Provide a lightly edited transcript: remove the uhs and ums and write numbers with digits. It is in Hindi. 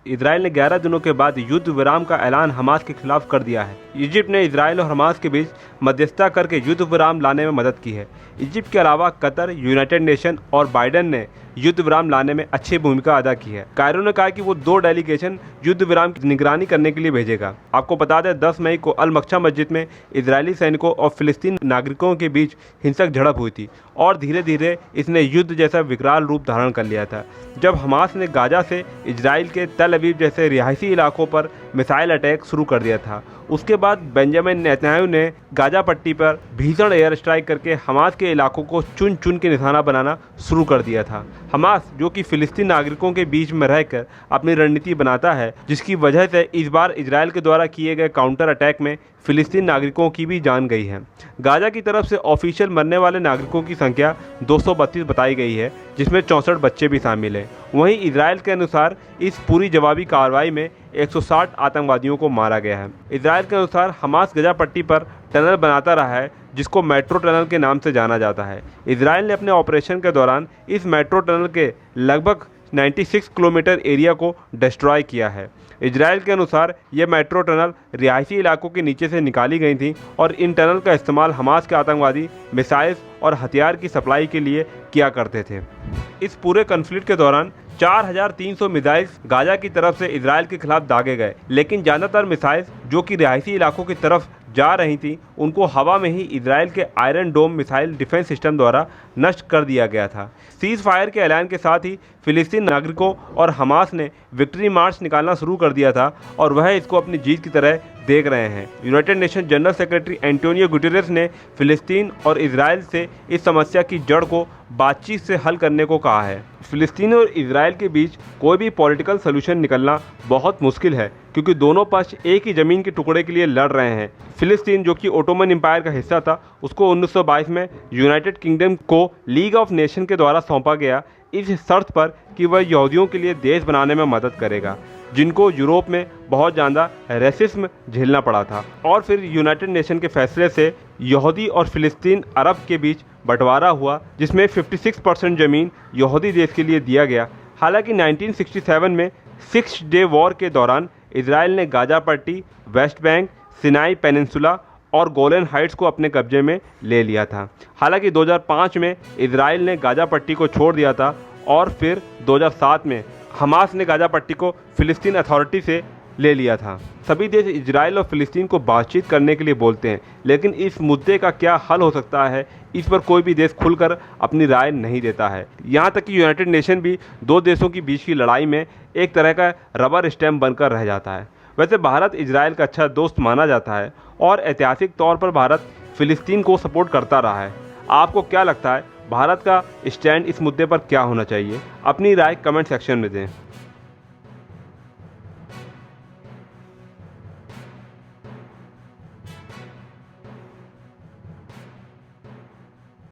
इजराइल ने 11 दिनों के बाद युद्ध विराम का ऐलान हमास के खिलाफ कर दिया है। इजिप्ट ने इजराइल और हमास के बीच मध्यस्थता करके युद्ध विराम लाने में मदद की है। इजिप्ट के अलावा कतर, यूनाइटेड नेशन और बाइडेन ने युद्ध विराम लाने में अच्छी भूमिका अदा की है। कायरो ने कहा कि वो 2 डेलीगेशन युद्ध विराम की निगरानी करने के लिए भेजेगा। आपको बता दें 10 मई को अल मक्सा मस्जिद में इजरायली सैनिकों और फिलिस्तीन नागरिकों के बीच हिंसक झड़प हुई थी और धीरे धीरे इसने युद्ध जैसा विकराल रूप धारण कर लिया था। जब हमास ने गाजा से इजराइल के तल अवीव जैसे रिहायशी इलाकों पर मिसाइल अटैक शुरू कर दिया था, उसके बाद बेंजामिन नेतन्याहू ने गाजा पट्टी पर भीषण एयर स्ट्राइक करके हमास के इलाकों को चुन चुन के निशाना बनाना शुरू कर दिया था। हमास जो कि फिलिस्तीन नागरिकों के बीच में रहकर अपनी रणनीति बनाता है, जिसकी वजह से इस बार इजराइल के द्वारा किए गए काउंटर अटैक में फिलिस्तीन नागरिकों की भी जान गई है। गाजा की तरफ से ऑफिशियल मरने वाले नागरिकों की संख्या 232 बताई गई है, जिसमें 64 बच्चे भी शामिल हैं। वहीं इजराइल के अनुसार इस पूरी जवाबी कार्रवाई में 160 आतंकवादियों को मारा गया है। इजराइल के अनुसार हमास गाजा पट्टी पर टनल बनाता रहा है, जिसको मेट्रो टनल के नाम से जाना जाता है। इजराइल ने अपने ऑपरेशन के दौरान इस मेट्रो टनल के लगभग 96 किलोमीटर एरिया को डिस्ट्रॉय किया है। इजराइल के अनुसार ये मेट्रो टनल रिहायशी इलाकों के नीचे से निकाली गई थी और इन टनल का इस्तेमाल हमास के आतंकवादी मिसाइल्स और हथियार की सप्लाई के लिए किया करते थे। इस पूरे कॉन्फ्लिक्ट के दौरान 4300 मिसाइल्स गाजा की तरफ से इजराइल के खिलाफ दागे गए, लेकिन ज़्यादातर मिसाइल्स जो कि रिहायशी इलाकों की तरफ जा रही थी, उनको हवा में ही इजराइल के Iron Dome missile defence system द्वारा नष्ट कर दिया गया था। सीज फायर के ऐलान के साथ ही फिलिस्तीन नागरिकों और हमास ने विक्ट्री मार्च निकालना शुरू कर दिया था और वह इसको अपनी जीत की तरह देख रहे हैं। United nation general secretary Antonio Guterres ने फिलिस्तीन और इजराइल से इस समस्या की जड़ को बातचीत से हल करने को कहा है। फिलिस्तीन और इजराइल के बीच कोई भी पॉलिटिकल सोल्यूशन निकलना बहुत मुश्किल है, क्योंकि दोनों पक्ष एक ही ज़मीन के टुकड़े के लिए लड़ रहे हैं। फिलिस्तीन जो कि ओटोमन एम्पायर का हिस्सा था, उसको 1922 में यूनाइटेड किंगडम को लीग ऑफ नेशन के द्वारा सौंपा गया, इस शर्त पर कि वह यहूदियों के लिए देश बनाने में मदद करेगा, जिनको यूरोप में बहुत ज़्यादा रेसिज्म झेलना पड़ा था। और फिर यूनाइटेड नेशन के फैसले से यहूदी और फिलिस्तीन अरब के बीच बंटवारा हुआ, जिसमें 56% ज़मीन यहूदी देश के लिए दिया गया। हालांकि 1967 में 6 डे वॉर के दौरान इजराइल ने गाजा पट्टी, वेस्ट बैंक, सिनाई पेनिनसुला और गोलन हाइट्स को अपने कब्जे में ले लिया था। हालांकि 2005 में इजराइल ने गाजा पट्टी को छोड़ दिया था और फिर 2007 में हमास ने गाजा पट्टी को फिलिस्तीन अथॉरिटी से ले लिया था। सभी देश इजराइल और फिलिस्तीन को बातचीत करने के लिए बोलते हैं, लेकिन इस मुद्दे का क्या हल हो सकता है, इस पर कोई भी देश खुलकर अपनी राय नहीं देता है। यहाँ तक कि यूनाइटेड नेशन भी 2 देशों के बीच की लड़ाई में एक तरह का रबर स्टैम्प बनकर रह जाता है। वैसे भारत इजराइल का अच्छा दोस्त माना जाता है और ऐतिहासिक तौर पर भारत फिलिस्तीन को सपोर्ट करता रहा है। आपको क्या लगता है, भारत का स्टैंड इस मुद्दे पर क्या होना चाहिए? अपनी राय कमेंट सेक्शन में दें।